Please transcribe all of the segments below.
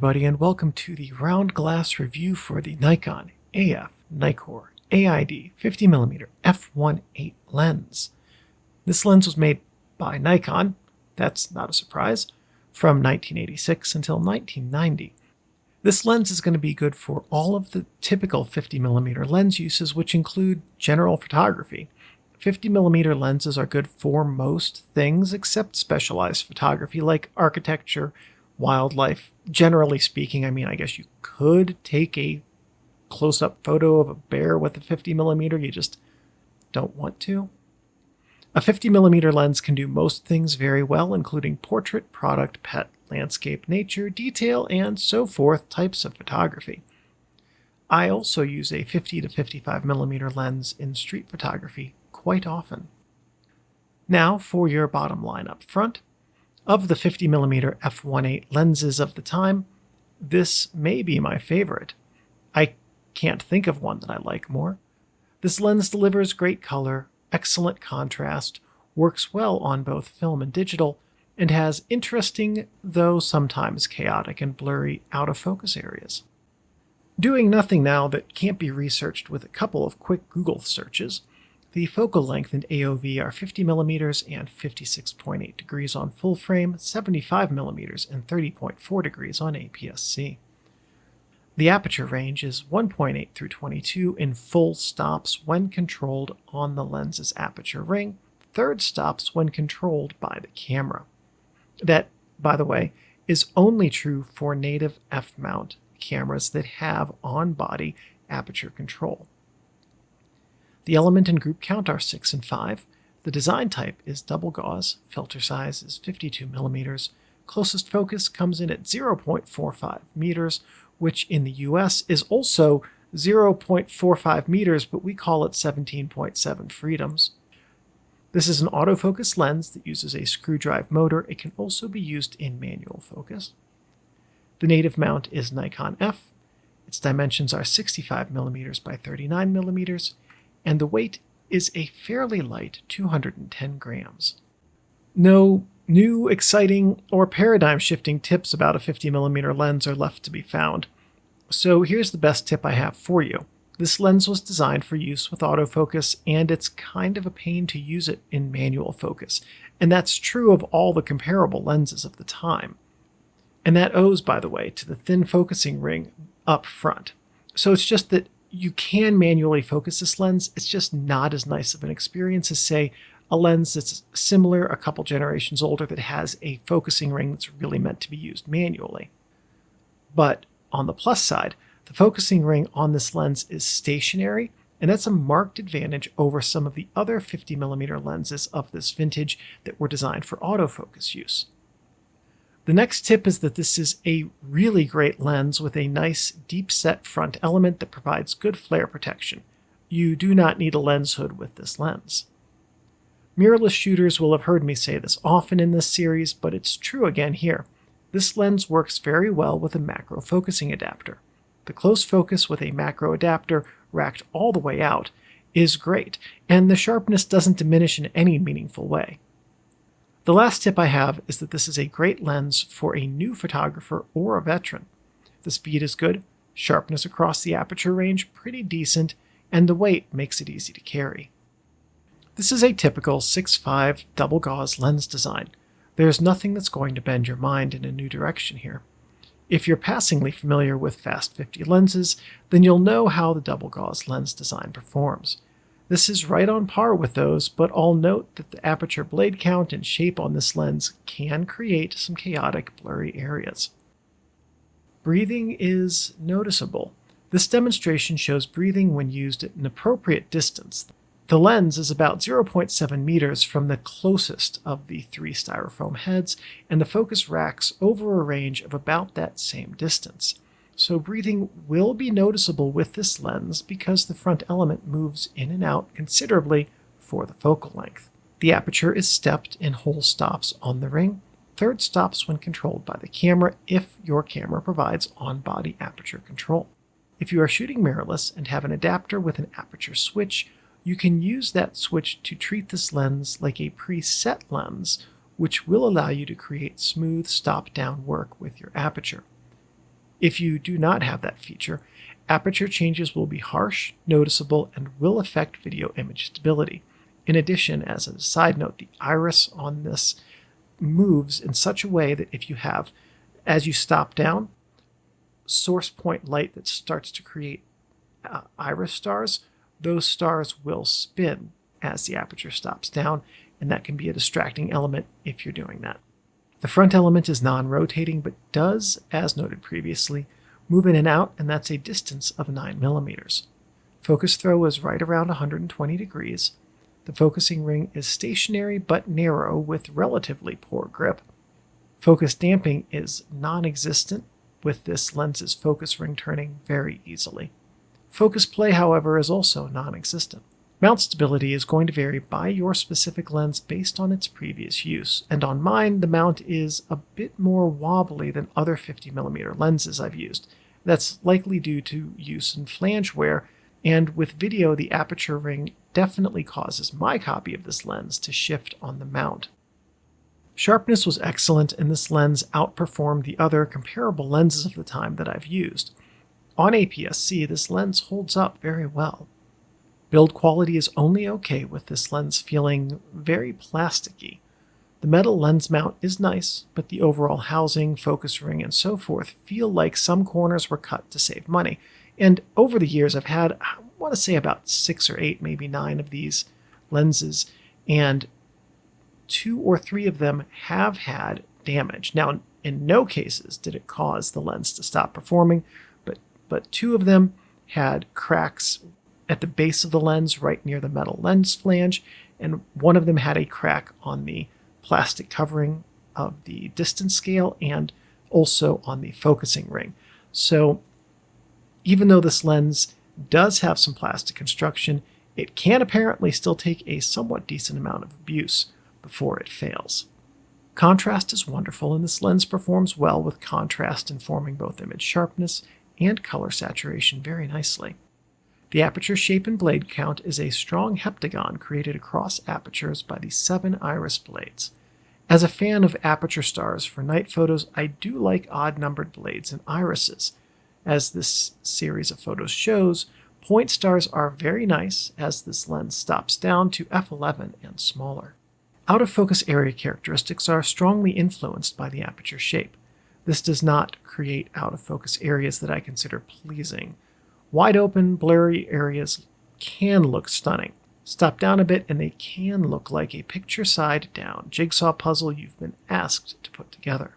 everybody, and welcome to the round glass review for the Nikon AF Nikkor AID 50mm f1.8 lens. This lens was made by Nikon, that's not a surprise, from 1986 until 1990. This lens is going to be good for all of the typical 50mm lens uses, which include general photography. 50mm lenses are good for most things except specialized photography like architecture, wildlife. Generally speaking, I guess you could take a close-up photo of a bear with a 50mm, you just don't want to. A 50mm lens can do most things very well, including portrait, product, pet, landscape, nature, detail, and so forth types of photography. I also use a 50 to 55mm lens in street photography quite often. Now for your bottom line up front. Of the 50mm f1.8 lenses of the time, this may be my favorite. I can't think of one that I like more. This lens delivers great color, excellent contrast, works well on both film and digital, and has interesting, though sometimes chaotic and blurry, out-of-focus areas. Doing nothing now that can't be researched with a couple of quick Google searches, the focal length and AOV are 50mm and 56.8 degrees on full frame, 75mm and 30.4 degrees on APS-C. The aperture range is 1.8 through 22 in full stops when controlled on the lens's aperture ring, third stops when controlled by the camera. That, by the way, is only true for native f-mount cameras that have on-body aperture control. The element and group count are 6 and 5. The design type is double-gauss. Filter size is 52mm. Closest focus comes in at 0.45 meters, which in the US is also 0.45 meters, but we call it 17.7 freedoms. This is an autofocus lens that uses a screw drive motor. It can also be used in manual focus. The native mount is Nikon F. Its dimensions are 65mm by 39mm. And the weight is a fairly light 210 grams. No new, exciting, or paradigm-shifting tips about a 50mm lens are left to be found. So here's the best tip I have for you. This lens was designed for use with autofocus, and it's kind of a pain to use it in manual focus. And that's true of all the comparable lenses of the time. And that owes, by the way, to the thin focusing ring up front. So it's just that you can manually focus this lens, it's just not as nice of an experience as, say, a lens that's similar, a couple generations older, that has a focusing ring that's really meant to be used manually. But on the plus side, the focusing ring on this lens is stationary, and that's a marked advantage over some of the other 50mm lenses of this vintage that were designed for autofocus use. The next tip is that this is a really great lens with a nice deep-set front element that provides good flare protection. You do not need a lens hood with this lens. Mirrorless shooters will have heard me say this often in this series, but it's true again here. This lens works very well with a macro focusing adapter. The close focus with a macro adapter racked all the way out is great, and the sharpness doesn't diminish in any meaningful way. The last tip I have is that this is a great lens for a new photographer or a veteran. The speed is good, sharpness across the aperture range pretty decent, and the weight makes it easy to carry. This is a typical 6.5 double-gauss lens design. There's nothing that's going to bend your mind in a new direction here. If you're passingly familiar with fast 50 lenses, then you'll know how the double-gauss lens design performs. This is right on par with those, but I'll note that the aperture blade count and shape on this lens can create some chaotic, blurry areas. Breathing is noticeable. This demonstration shows breathing when used at an appropriate distance. The lens is about 0.7 meters from the closest of the three styrofoam heads, and the focus racks over a range of about that same distance. So breathing will be noticeable with this lens because the front element moves in and out considerably for the focal length. The aperture is stepped in whole stops on the ring, third stops when controlled by the camera if your camera provides on-body aperture control. If you are shooting mirrorless and have an adapter with an aperture switch, you can use that switch to treat this lens like a preset lens, which will allow you to create smooth stop-down work with your aperture. If you do not have that feature, aperture changes will be harsh, noticeable, and will affect video image stability. In addition, as a side note, the iris on this moves in such a way that if you have, as you stop down, source point light that starts to create iris stars, those stars will spin as the aperture stops down, and that can be a distracting element if you're doing that. The front element is non-rotating, but does, as noted previously, move in and out, and that's a distance of 9 millimeters. Focus throw is right around 120 degrees. The focusing ring is stationary but narrow with relatively poor grip. Focus damping is non-existent, with this lens's focus ring turning very easily. Focus play, however, is also non-existent. Mount stability is going to vary by your specific lens based on its previous use, and on mine the mount is a bit more wobbly than other 50mm lenses I've used. That's likely due to use in flange wear, and with video the aperture ring definitely causes my copy of this lens to shift on the mount. Sharpness was excellent, and this lens outperformed the other comparable lenses of the time that I've used. On APS-C, this lens holds up very well. Build quality is only okay with this lens feeling very plasticky. The metal lens mount is nice, but the overall housing, focus ring, and so forth feel like some corners were cut to save money. And over the years, I've had, I want to say about 6 or 8, maybe 9 of these lenses, and 2 or 3 of them have had damage. Now, in no cases did it cause the lens to stop performing, but 2 of them had cracks at the base of the lens right near the metal lens flange, and one of them had a crack on the plastic covering of the distance scale and also on the focusing ring. So even though this lens does have some plastic construction, it can apparently still take a somewhat decent amount of abuse before it fails. Contrast is wonderful, and this lens performs well with contrast, informing both image sharpness and color saturation very nicely. The aperture shape and blade count is a strong heptagon created across apertures by the 7 iris blades. As a fan of aperture stars for night photos, I do like odd-numbered blades and irises. As this series of photos shows, point stars are very nice as this lens stops down to f11 and smaller. Out-of-focus area characteristics are strongly influenced by the aperture shape. This does not create out-of-focus areas that I consider pleasing. Wide open, blurry areas can look stunning. Stop down a bit and they can look like a picture side down jigsaw puzzle you've been asked to put together.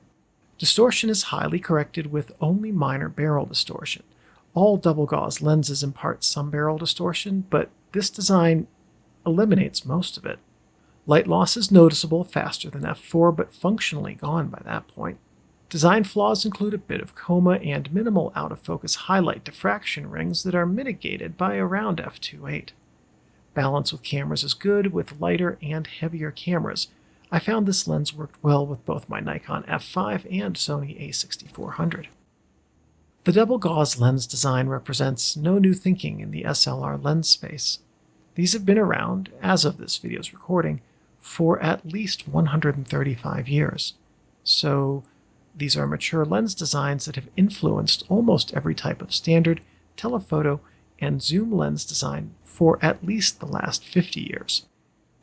Distortion is highly corrected with only minor barrel distortion. All double-gauss lenses impart some barrel distortion, but this design eliminates most of it. Light loss is noticeable faster than f4, but functionally gone by that point. Design flaws include a bit of coma and minimal out-of-focus highlight diffraction rings that are mitigated by around f2.8. Balance with cameras is good with lighter and heavier cameras. I found this lens worked well with both my Nikon F5 and Sony a6400. The double-gauss lens design represents no new thinking in the SLR lens space. These have been around, as of this video's recording, for at least 135 years. So these are mature lens designs that have influenced almost every type of standard, telephoto, and zoom lens design for at least the last 50 years.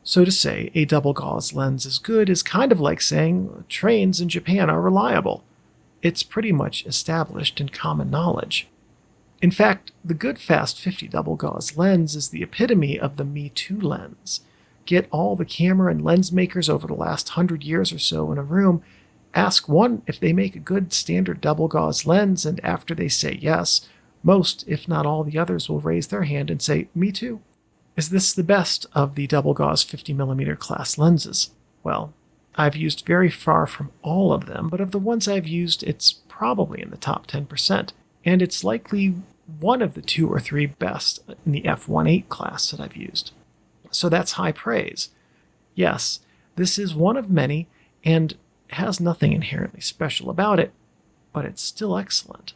So to say a double-gauss lens is good is kind of like saying trains in Japan are reliable. It's pretty much established in common knowledge. In fact, the good fast 50 double-gauss lens is the epitome of the Me Too lens. Get all the camera and lens makers over the last 100 years or so in a room, ask one if they make a good standard double-gauss lens, and after they say yes, most, if not all the others will raise their hand and say, "Me too." Is this the best of the double-gauss 50mm class lenses? Well, I've used very far from all of them, but of the ones I've used, it's probably in the top 10%, and it's likely one of the 2 or 3 best in the f1.8 class that I've used. So that's high praise. Yes, this is one of many, and has nothing inherently special about it, but it's still excellent.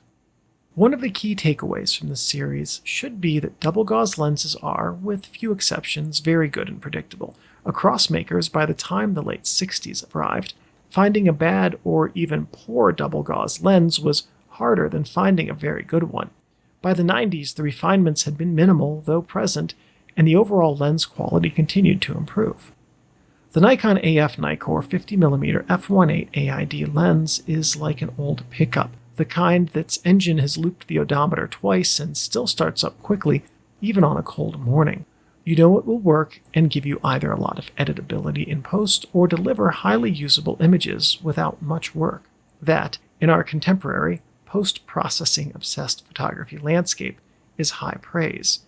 One of the key takeaways from this series should be that double-gauss lenses are, with few exceptions, very good and predictable. Across makers, by the time the late 60s arrived, finding a bad or even poor double-gauss lens was harder than finding a very good one. By the 90s, the refinements had been minimal, though present, and the overall lens quality continued to improve. The Nikon AF Nikkor 50mm f1.8 AID lens is like an old pickup, the kind that's engine has looped the odometer twice and still starts up quickly, even on a cold morning. You know it will work and give you either a lot of editability in post or deliver highly usable images without much work. That, in our contemporary, post-processing obsessed photography landscape, is high praise.